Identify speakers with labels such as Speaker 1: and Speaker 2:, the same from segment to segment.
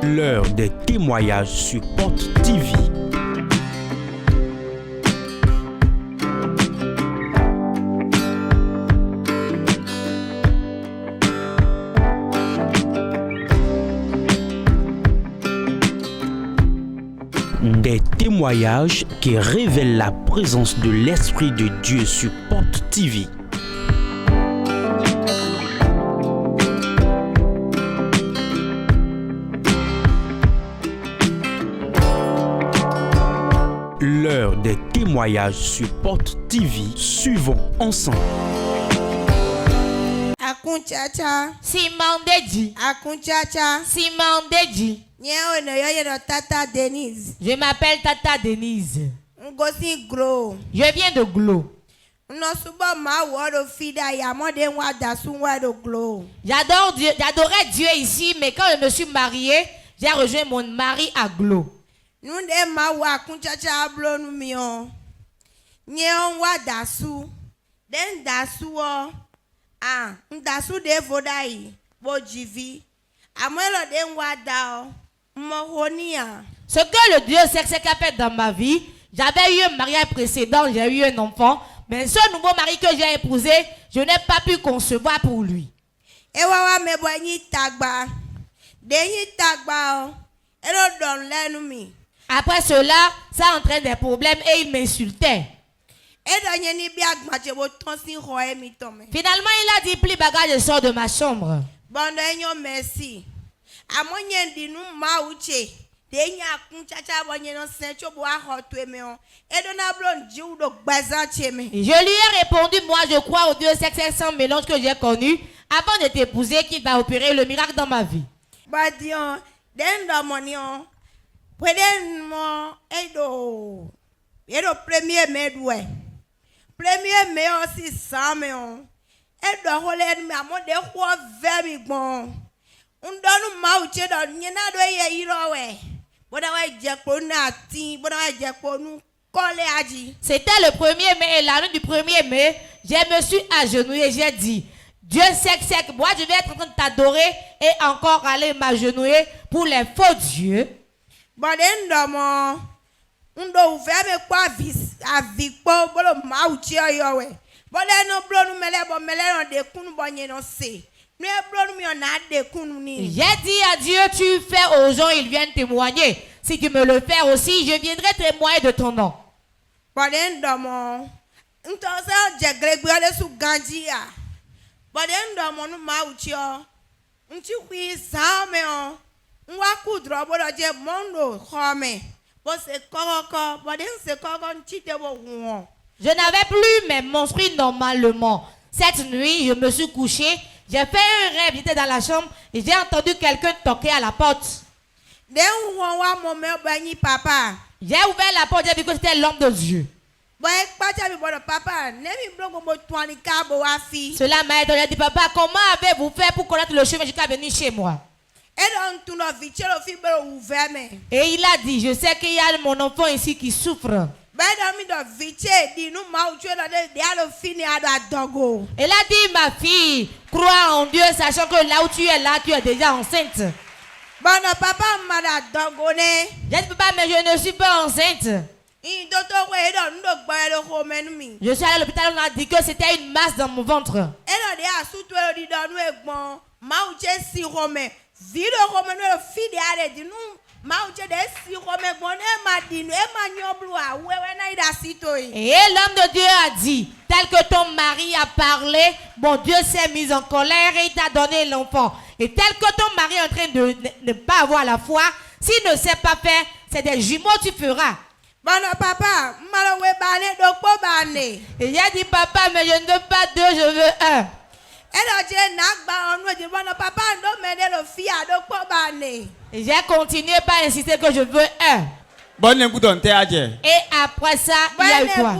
Speaker 1: L'heure des témoignages sur Porte TV. Des témoignages qui révèlent la présence de l'Esprit de Dieu sur Porte TV. L'heure des témoignages sur Porte TV. Suivons ensemble.
Speaker 2: Akunchacha.
Speaker 3: Simandeji.
Speaker 2: Akunchacha.
Speaker 3: Simandeji.
Speaker 2: Nyeo no yo no Tata Denise.
Speaker 3: Je m'appelle Tata Denise.
Speaker 2: Ngosi Glo.
Speaker 3: Je viens de Glo.
Speaker 2: No subo ma woro fida ya mo de wa dasu wa do Glo.
Speaker 3: J'adorais Dieu ici, mais quand je me suis mariée, j'ai rejoint mon mari à Glo.
Speaker 2: Nous de ma wa kunchacha blo nu mio. Nyeo wa dasu. Den dasu o. Dasu de vodai. Bo jivi. Amelo de wa dao. Mohonia.
Speaker 3: Ce que le Dieu sait a fait dans ma vie, j'avais eu un mariage précédent, j'ai eu un enfant, mais ce nouveau mari que j'ai épousé, je n'ai pas pu concevoir pour lui.
Speaker 2: Ewa me boigni tagba. Denyi tagba o. Elo don lenu mi.
Speaker 3: Après cela, ça entraîne des problèmes et il m'insultait. Finalement, il a dit, plie bagage et sort de ma chambre.
Speaker 2: Merci.
Speaker 3: Et je lui ai répondu, moi je crois au Dieu sexe sans mélange que j'ai connu avant de t'épouser qui va opérer le miracle dans ma vie.
Speaker 2: Premier mai aussi ça mais on et doit rouler mais à mon de quoi vers mi bon on donne mauche dans nyena do ye irowe boda wa jekpo na tin boda wa jekpo nu coller aji.
Speaker 3: C'était le 1er mai et la nuit du 1er mai, je me suis agenouillée, j'ai dit Dieu sec, moi je vais être en train de t'adorer et encore aller m'agenouiller pour les faux dieux.
Speaker 2: Boden domo ndo ouvert me kwa avikpo bolo mauche yowe boden no blo nu mele bo mele no de kunu bonye no se nu e blo nu mi on a de kunu ni.
Speaker 3: J'ai dit à Dieu, tu fais aux gens, ils viennent témoigner. Si tu me le fais aussi, je viendrai témoigner de ton nom.
Speaker 2: Boden domo nto se jegregbe ole su ganjia boden domo nu mauche o nti kwi zame o nwa kudro bodo je mondo khome.
Speaker 3: Je n'avais plus mes menstrues normalement. Cette nuit, je me suis couchée, j'ai fait un rêve, j'étais dans la chambre et j'ai entendu quelqu'un toquer à la porte. J'ai ouvert la porte, j'ai vu que c'était l'homme de Dieu. Cela m'a étonné, j'ai dit, papa, comment avez-vous fait pour connaître le chemin jusqu'à venir chez moi? Et il a dit, je sais qu'il y a mon enfant ici qui souffre. Il a dit, ma fille, crois en Dieu, sachant que là où tu es déjà enceinte. J'ai dit, papa, mais je ne suis pas enceinte. Je suis allé à l'hôpital, on a dit que c'était une masse dans mon ventre. Et l'homme de Dieu a dit, tel que ton mari a parlé, mon Dieu s'est mis en colère et il t'a donné l'enfant. Et tel que ton mari est en train de ne pas avoir la foi, s'il ne sait pas faire, c'est des jumeaux tu feras. Et il a dit, papa, mais je ne veux pas deux, je veux un. Et j'ai continué par insister que je veux un. Et après ça, il y a eu quoi?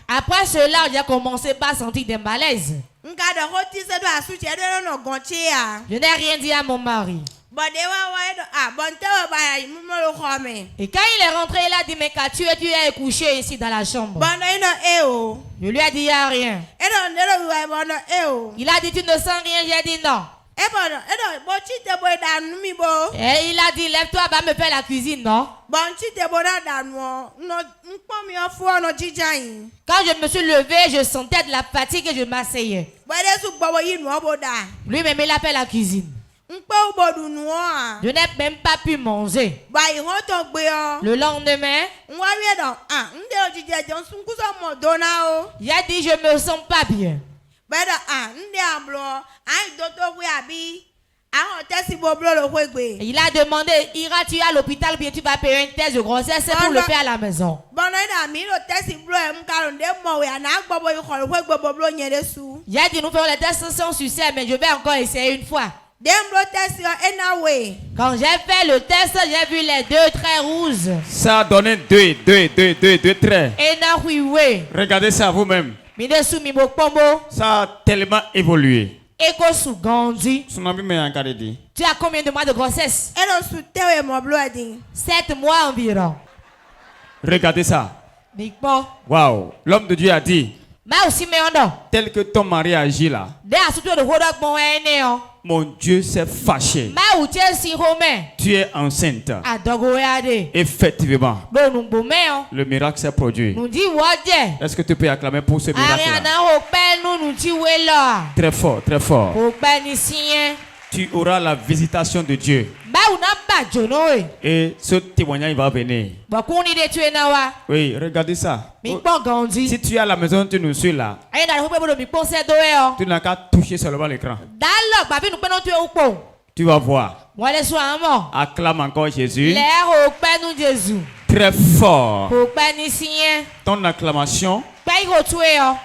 Speaker 3: Après cela, j'ai commencé par sentir des malaises. Je n'ai rien dit à mon mari. Et quand il est rentré, il a dit, mais qu'as-tu es couché ici dans la chambre? Je lui ai dit, il n'y a rien. Il a dit, tu ne sens rien. J'ai dit non. Et il a dit, lève-toi, va me faire la cuisine, non? Quand je me suis levé, je sentais de la fatigue et je m'asseyais. Lui-même, il a fait la cuisine. Je n'ai même pas pu manger. Le lendemain, j'ai dit, je me sens pas bien. Il a demandé, iras-tu à l'hôpital ou bien tu vas payer un test de grossesse pour le faire à la maison? J'ai dit, nous faisons les tests sans succès, mais je vais encore essayer une fois. Quand j'ai fait le test, j'ai vu les 2 traits rouges.
Speaker 4: Ça a donné 2 traits. Regardez ça vous-même. Ça a tellement évolué.
Speaker 3: Tu as combien de mois de grossesse? 7 mois environ.
Speaker 4: Regardez ça. Waouh. L'homme de Dieu a dit, tel que ton mari agit là, mon Dieu s'est fâché. Tu es enceinte. Effectivement, le miracle s'est produit. Est-ce que tu peux acclamer pour ce miracle là? Très fort, très fort. Tu auras la visitation de Dieu. Et ce témoignage va venir. Oui, regardez ça. Si tu es à la maison, tu nous suis là. Tu n'as qu'à toucher seulement l'écran. Tu vas voir. Acclame encore Jésus. Très fort. Ton acclamation,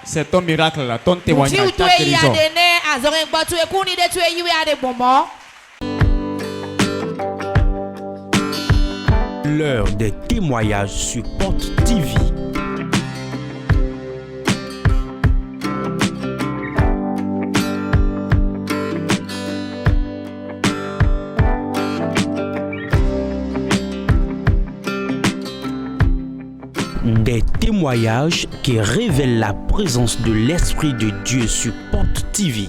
Speaker 4: c'est ton miracle là, ton témoignage, ta guérison.
Speaker 1: L'heure des témoignages sur Porte TV. Des témoignages qui révèlent la présence de l'Esprit de Dieu sur Porte TV.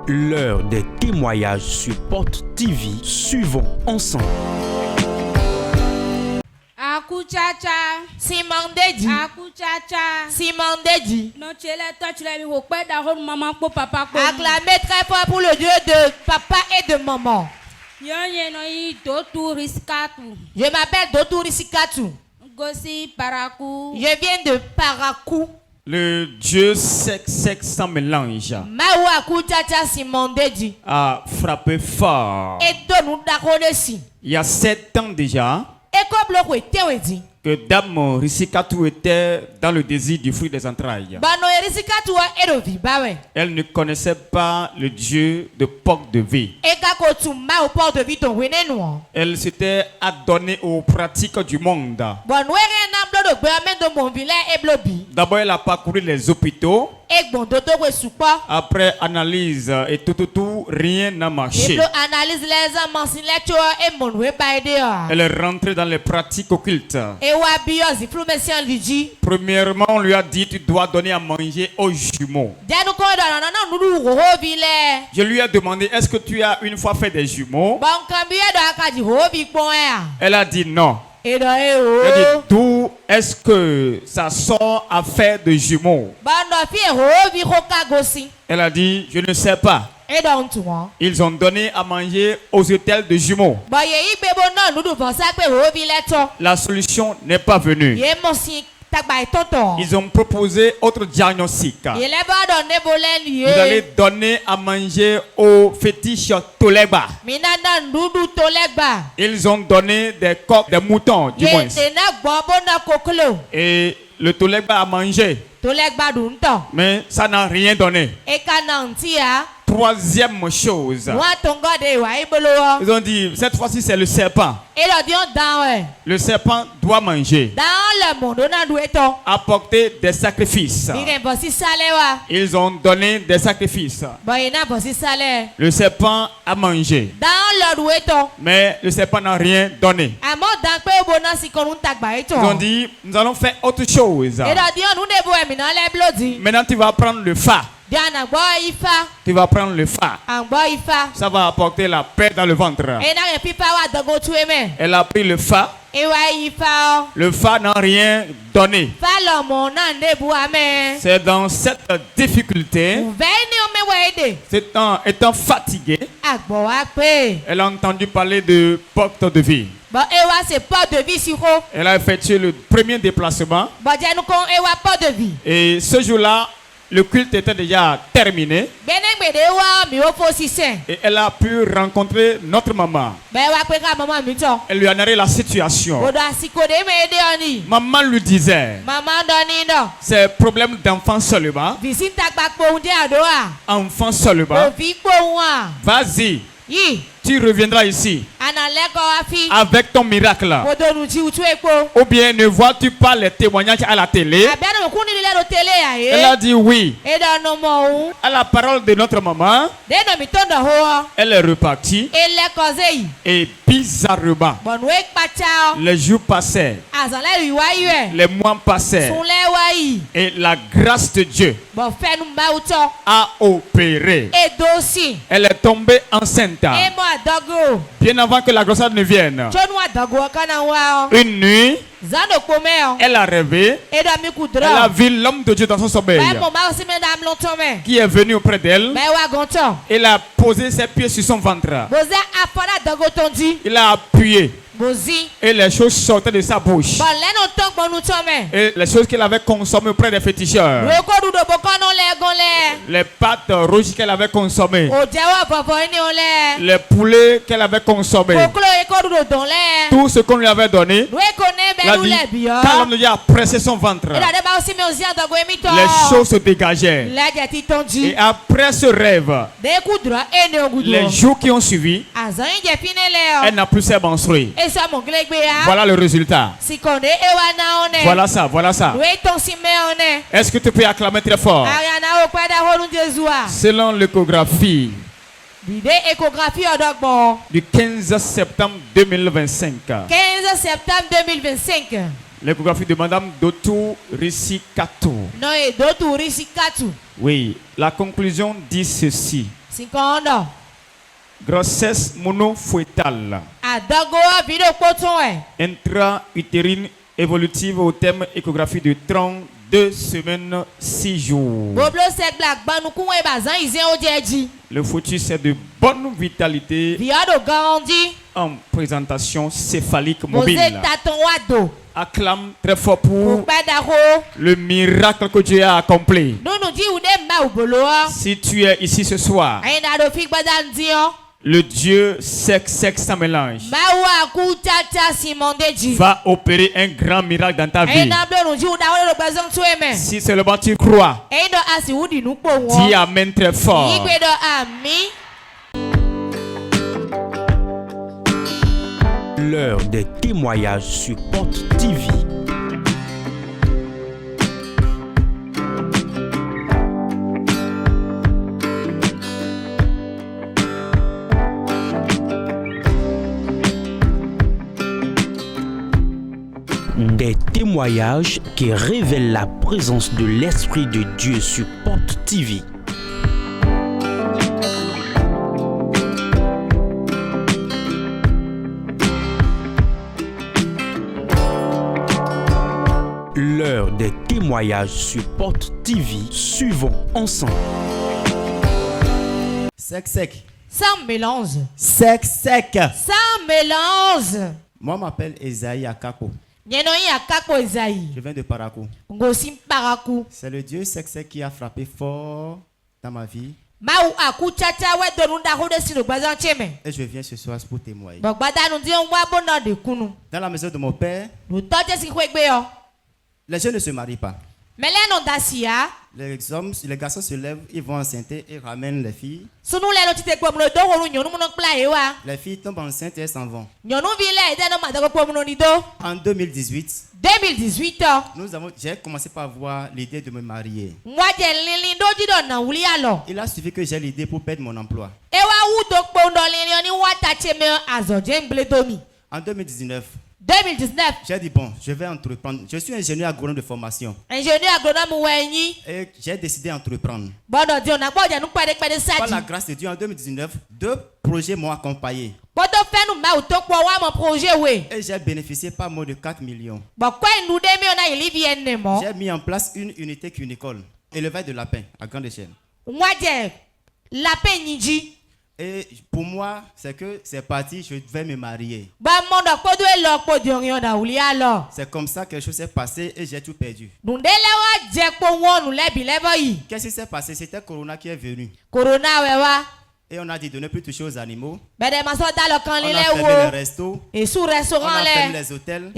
Speaker 1: L'heure des témoignages sur Porte TV. Suivons ensemble.
Speaker 3: Akuchacha. Simandedi. Akuchacha. Simandedi. Acclamez très fort pour le Dieu de papa et de maman. Je m'appelle Dotou Risikatu. Je viens de Parakou.
Speaker 4: Le Dieu sec sans mélange a frappé fort. Il y a 7 ans déjà que Dame Risikatu était dans le désir du fruit des entrailles. Elle ne connaissait pas le Dieu de porte de vie. Elle s'était adonnée aux pratiques du monde. D'abord, elle a parcouru les hôpitaux. Après analyse et tout, rien n'a marché. Elle est rentrée dans les pratiques occultes. Premièrement, on lui a dit, tu dois donner à manger aux jumeaux. Je lui ai demandé, est-ce que tu as une fois fait des jumeaux? Elle a dit non. Elle a dit, d'où est-ce que ça sort à faire de jumeaux? Elle a dit, je ne sais pas. Ils ont donné à manger aux hôtels de jumeaux. La solution n'est pas venue. Ils ont proposé autre diagnostic. Vous allez donner à manger aux fétiches Toleba. Ils ont donné des coqs, des moutons du moins. Et le Toleba a mangé. Mais ça n'a rien donné. troisième chose. Ils ont dit, cette fois-ci c'est le serpent. Le serpent doit manger. Apporter des sacrifices. Ils ont donné des sacrifices. Le serpent a mangé. Mais le serpent n'a rien donné. Ils ont dit, nous allons faire autre chose. Maintenant tu vas prendre le fa. Tu vas prendre le fa. Ça va apporter la paix dans le ventre. Elle a pris le fa. Le fa n'a rien donné. C'est dans cette difficulté, étant fatiguée, elle a entendu parler de porte de vie. Elle a effectué le premier déplacement. Et ce jour-là, le culte était déjà terminé. Et elle a pu rencontrer notre maman. Elle lui a narré la situation. Maman lui disait, c'est problème d'enfant seulement. Enfant seulement. Vas-y. Tu reviendras ici avec ton miracle. Ou bien ne vois-tu pas les témoignages à la télé? Elle a dit oui. À la parole de notre maman, elle est repartie. Et bizarrement, les jours passaient, les mois passaient, et la grâce de Dieu a opéré. Elle est tombée enceinte. Bien avant que la grossesse ne vienne. Une nuit, elle a rêvé. Elle a vu l'homme de Dieu dans son sommeil qui est venu auprès d'elle. Elle a posé ses pieds sur son ventre. Il a appuyé. Et les choses sortaient de sa bouche. Et les choses qu'elle avait consommées auprès des féticheurs. Les pâtes rouges qu'elle avait consommées. Les poulets qu'elle avait consommés. Tout ce qu'on lui avait donné. Quand l'homme de Dieu a pressé son ventre, les choses se dégageaient. Et après ce rêve, les jours qui ont suivi, elle n'a plus ses menstrues. Voilà le résultat. Voilà ça, voilà ça. Est-ce que tu peux acclamer très fort? Selon l'échographie du 15 septembre 2025.
Speaker 3: 15 septembre 2025.
Speaker 4: L'échographie de Madame Dotou Risikatou. Oui, la conclusion dit ceci. Grossesse monofœtale. Intra-utérine évolutive au terme échographie de 32 semaines 6 jours. Le fœtus est de bonne vitalité en présentation céphalique mobile. Acclame très fort pour le miracle que Dieu a accompli. Si tu es ici ce soir, le Dieu sexe sans mélange va opérer un grand miracle dans ta vie. Si seulement tu crois, dis amen très fort.
Speaker 1: L'heure des témoignages sur Porte TV. Des témoignages qui révèlent la présence de l'Esprit de Dieu sur Porte TV. L'heure des témoignages sur Porte TV. Suivons ensemble.
Speaker 5: Sec, sec.
Speaker 3: Sans mélange.
Speaker 5: Sec, sec.
Speaker 3: Sans mélange.
Speaker 5: Moi, je m'appelle Esaïe Akako. Je viens de Parakou. C'est le Dieu sec, sec qui a frappé fort dans ma vie. Et je viens ce soir pour témoigner. Dans la maison de mon père, les jeunes ne se marient pas. Les garçons se lèvent, ils vont enceintes et ramènent les filles. Les filles tombent enceintes et elles s'en vont. En 2018, j'ai commencé par avoir l'idée de me marier. Il a suffi que j'ai l'idée pour perdre mon emploi. En 2019, j'ai dit bon, je vais entreprendre. Je suis ingénieur agronome de formation. Et j'ai décidé d'entreprendre. Par la grâce de Dieu, en 2019, 2 projets m'ont accompagné. Et j'ai bénéficié pas moins de 4 millions. J'ai mis en place une unité cunicole, élevage de lapins à grande échelle. Et pour moi, c'est que c'est parti, je vais me marier. C'est comme ça que quelque chose s'est passé et j'ai tout perdu. Qu'est-ce qui s'est passé? C'était Corona qui est venu. Et on a dit de ne plus toucher aux animaux. On a fermé les restos. On a fermé les hôtels.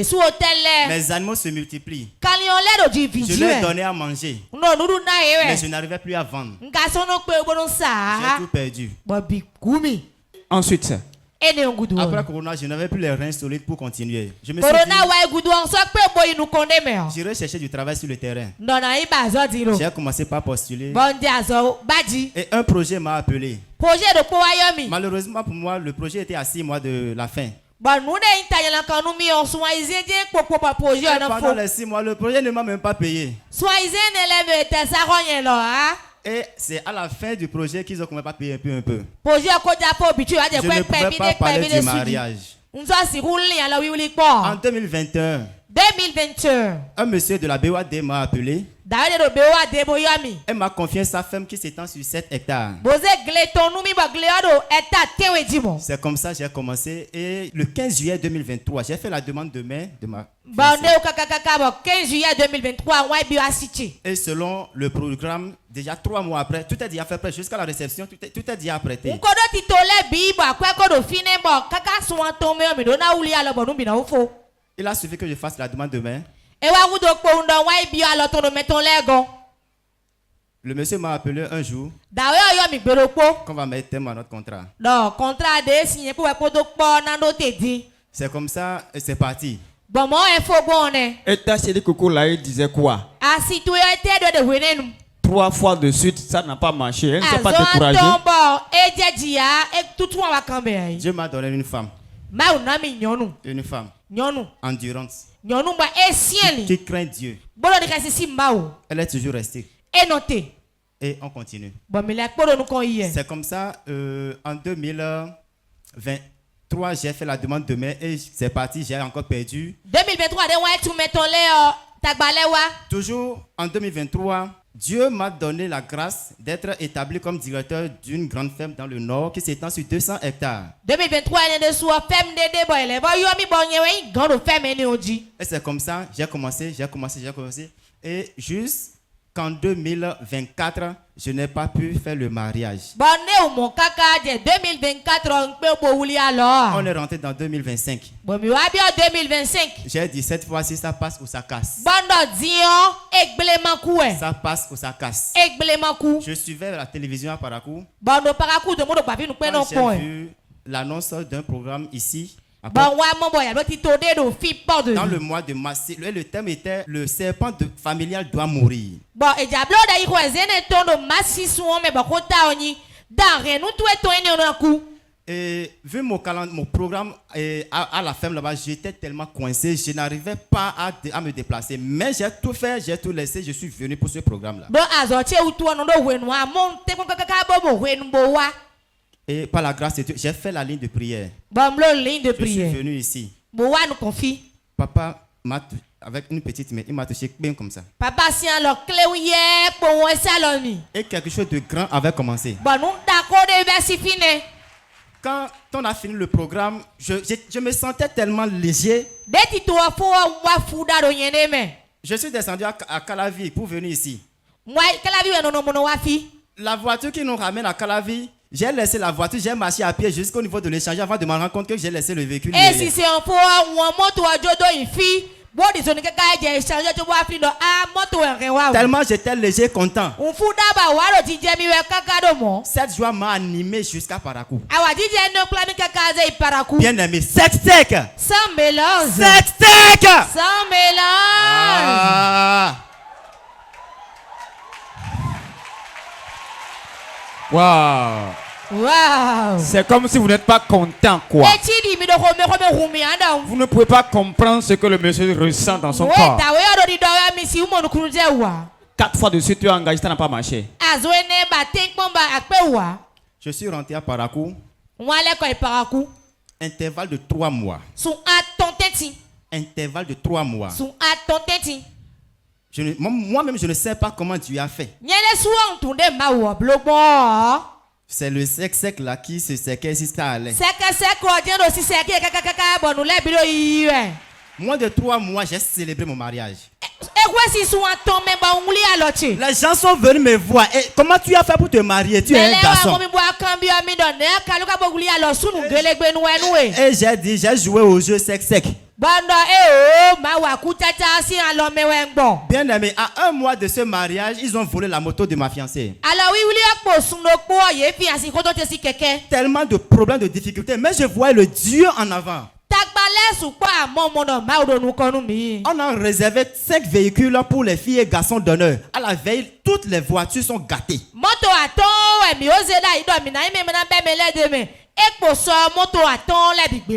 Speaker 5: Les animaux se multiplient. Je leur ai donné à manger. Mais je n'arrivais plus à vendre. J'ai tout perdu.
Speaker 4: Ensuite,
Speaker 5: après Corona, je n'avais plus les reins solides pour continuer. Je me suis dit, j'irai chercher du travail sur le terrain. J'ai commencé par postuler. Et un projet m'a appelé. Malheureusement pour moi, le projet était à 6 mois de la fin. Pendant les 6 mois, le projet ne m'a même pas payé. Et c'est à la fin du projet qu'ils ont commencé à payer un peu. Je ne pouvais pas parler du mariage. En 2021, un monsieur de la BOAD m'a appelé. Elle m'a confié sa ferme qui s'étend sur 7 hectares. C'est comme ça que j'ai commencé. Et le 15 juillet 2023, j'ai fait la demande de main de ma fiancée. Et selon le programme, déjà 3 mois après, tout est déjà fait prêt jusqu'à la réception, tout est déjà prêté. Il a suffi que je fasse la demande de main. Le monsieur m'a appelé un jour qu'on va mettre terme à notre contrat. C'est comme ça, c'est parti.
Speaker 4: Et ta chérie Coco là, il disait quoi? 3 fois de suite, ça n'a pas marché. Elle ne s'est pas découragée.
Speaker 5: Dieu m'a donné une femme. Une femme. Endurance. Qui craint Dieu. Elle est toujours restée. Et on continue. C'est comme ça, en 2023, j'ai fait la demande de main et c'est parti, j'ai encore perdu. 2023, toujours en 2023, Dieu m'a donné la grâce d'être établi comme directeur d'une grande ferme dans le nord qui s'étend sur 200 hectares. 2023, et c'est comme ça, j'ai commencé. Et jusqu'en 2024, je n'ai pas pu faire le mariage. On est rentré dans 2025. J'ai dit cette fois-ci, ça passe ou ça casse. Ça passe ou ça casse. Je suivais la télévision à Parakou. Quand j'ai vu l'annonce d'un programme ici. Dans le mois de mars, le thème était le serpent familial doit mourir. Et vu mon programme à la ferme là-bas, j'étais tellement coincé, je n'arrivais pas à me déplacer. Mais j'ai tout fait, j'ai tout laissé, je suis venu pour ce programme-là. Et par la grâce de Dieu, j'ai fait la ligne de prière. Je suis venu ici. Papa m'a avec une petite main, il m'a touché bien comme ça. Et quelque chose de grand avait commencé. Quand on a fini le programme, je me sentais tellement léger. Je suis descendu à Calavi pour venir ici. La voiture qui nous ramène à Calavi, j'ai laissé la voiture, j'ai marché à pied jusqu'au niveau de l'échange avant de me rendre compte que j'ai laissé le véhicule. Et si c'est un peu Tellement j'étais léger, content. Cette joie m'a animé jusqu'à Parakou. Bien aimé, sec.
Speaker 3: Sans mélange.
Speaker 5: Sec.
Speaker 3: Sans mélange.
Speaker 4: Wow.
Speaker 3: Wow.
Speaker 4: C'est comme si vous n'êtes pas content, quoi. Vous ne pouvez pas comprendre ce que le monsieur ressent dans son corps. 4 fois de suite, tu as engagé, ça n'a pas marché.
Speaker 5: Je suis rentré à Parakou. Intervalle de 3 mois. Intervalle de 3 mois. Moi-même, je ne sais pas comment tu as fait. C'est le sec là qui se séquait si ça allait. Moins de 3 mois, j'ai célébré mon mariage. Les gens sont venus me voir. Et comment tu as fait pour te marier? Tu es un garçon. Et j'ai dit, j'ai joué au jeu sec. Bien aimé, à 1 mois de ce mariage, ils ont volé la moto de ma fiancée. Tellement de problèmes, de difficultés, mais je voyais le Dieu en avant. On a réservé 5 véhicules pour les filles et garçons d'honneur. À la veille, toutes les voitures sont gâtées.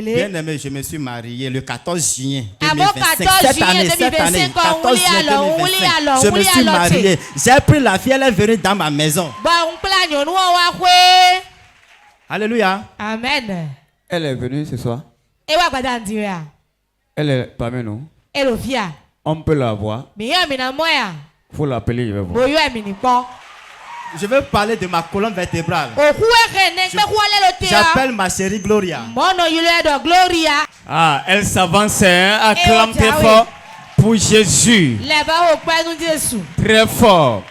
Speaker 5: Bien aimé, je me suis marié le 14 juin 2025. Cette année, 14 juin 2025, je me suis marié. J'ai pris la fille, elle est venue dans ma maison. Alléluia.
Speaker 3: Amen.
Speaker 4: Elle est venue ce soir. Elle est parmi nous. On peut la voir. Il faut l'appeler, je vais voir.
Speaker 5: Je veux parler de ma colonne vertébrale. J'appelle ma chérie Gloria.
Speaker 4: Ah, elle s'avance, hein? Acclame très fort pour Jésus. Très fort.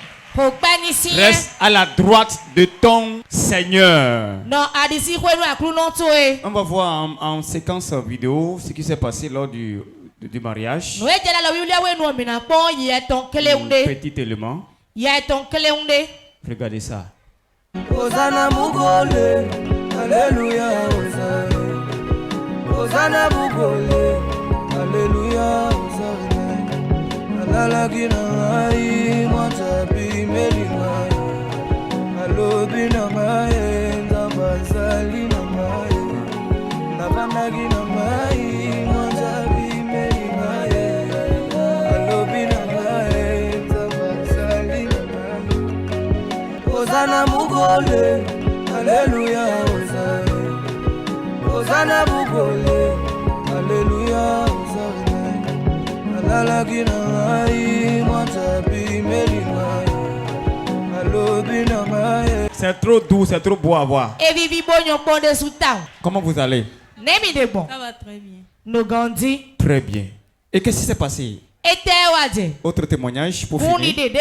Speaker 4: Reste à la droite de ton Seigneur. On va voir en séquence vidéo ce qui s'est passé lors du mariage. Petit élément. Regardez ça.
Speaker 6: Hosanna Mugole, Alléluia, Hosanna Mugole, Alléluia, Hosanna. Alalagina ai, Matabi Melina, Alobina mai, Nabazalina mai, Nabanagina mai, Matabi Melina, Alobina mai, Nabazalina mai. Hosanna Mugole, Alléluia, Hosanna Mugole, Alléluia, Hosanna. Alalagina ai, Matabi Melina, Alobina mai.
Speaker 4: C'est trop doux, c'est trop beau à voir. Comment vous allez?
Speaker 2: Ça va très bien.
Speaker 3: Nous grandissons.
Speaker 4: Très bien. Et qu'est-ce qui s'est passé? Autre témoignage pour finir.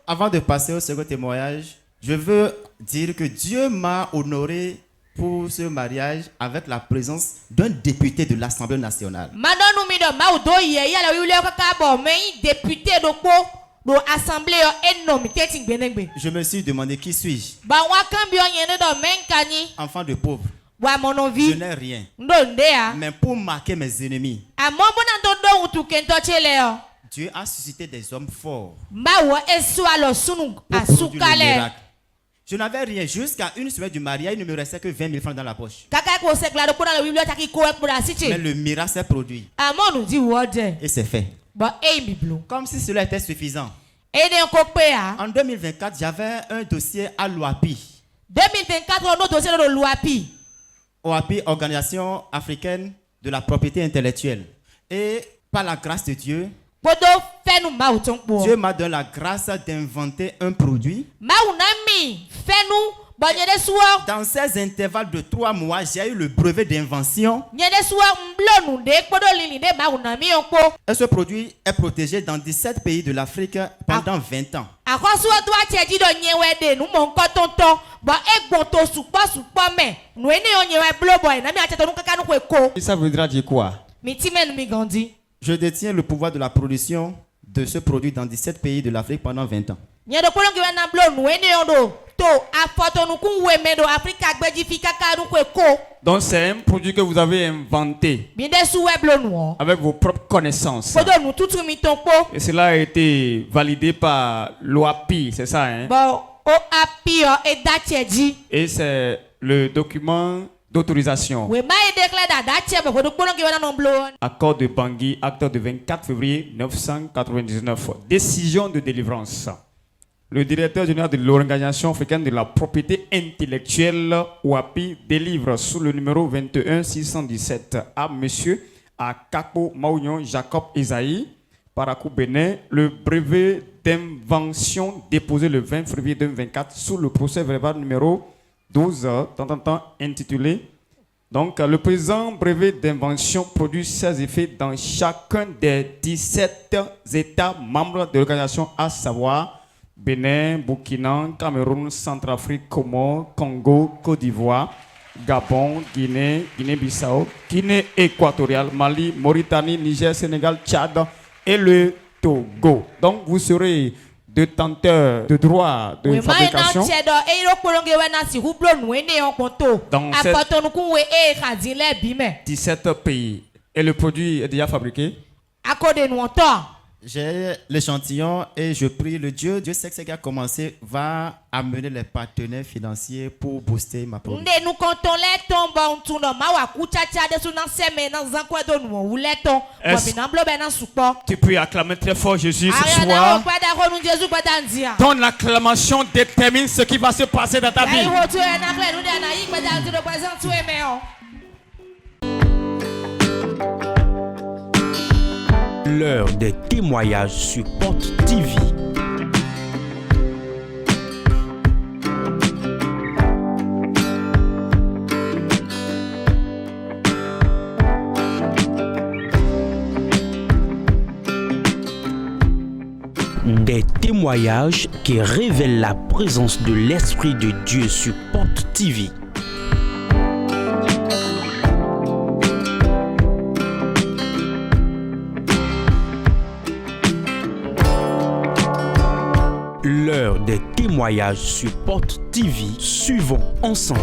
Speaker 5: Avant de passer au second témoignage, je veux dire que Dieu m'a honoré pour ce mariage avec la présence d'un député de l'Assemblée nationale. Je me suis demandé qui suis-je? Enfant de pauvre. Je n'ai rien. Mais pour marquer mes ennemis, Dieu a suscité des hommes forts pour produire le miracle. Je n'avais rien. Jusqu'à une semaine du mariage, il ne me restait que 20 000 francs dans la poche. Mais le miracle s'est produit. Et c'est fait. Comme si cela était suffisant. En 2024, j'avais un dossier à l'OAPI. OAPI, Organisation africaine de la propriété intellectuelle. Et par la grâce de Dieu, Dieu m'a donné la grâce d'inventer un produit. Dans ces intervalles de 3 mois, j'ai eu le brevet d'invention. Et ce produit est protégé dans 17 pays de l'Afrique pendant 20 ans.
Speaker 4: Ça voudra dire quoi?
Speaker 5: Je détiens le pouvoir de la production de ce produit dans 17 pays de l'Afrique pendant 20 ans.
Speaker 4: Donc c'est un produit que vous avez inventé avec vos propres connaissances. Et cela a été validé par l'OAPI, c'est ça, hein? Et c'est le document d'autorisation. Accord de Bangui, acte de 24 février 1999. Décision de délivrance. Le directeur général de l'Organisation africaine de la propriété intellectuelle, OAPI, délivre sous le numéro 21617 à monsieur Akako Maounion Jacob Esaïe, Parakou Bénin, le brevet d'invention déposé le 20 février 2024 sous le procès verbal numéro 12, intitulé. Donc, le présent brevet d'invention produit ses effets dans chacun des 17 États membres de l'organisation, à savoir Bénin, Burkina, Cameroun, Centrafrique, Comores, Congo, Côte d'Ivoire, Gabon, Guinée, Guinée-Bissau, Guinée équatoriale, Mali, Mauritanie, Niger, Sénégal, Tchad et le Togo. Donc, vous serez détenteur de droits de fabrication dans 17 pays. Et le produit est déjà fabriqué.
Speaker 5: J'ai l'échantillon et je prie le Dieu sait que ce qui a commencé va amener les partenaires financiers pour booster ma production.
Speaker 4: Tu peux acclamer très fort Jésus ce soir. Ton acclamation détermine ce qui va se passer dans ta vie.
Speaker 1: L'heure des témoignages sur Porte TV. Des témoignages qui révèlent la présence de l'Esprit de Dieu sur Porte TV. L'heure des témoignages sur Porte TV. Suivons ensemble.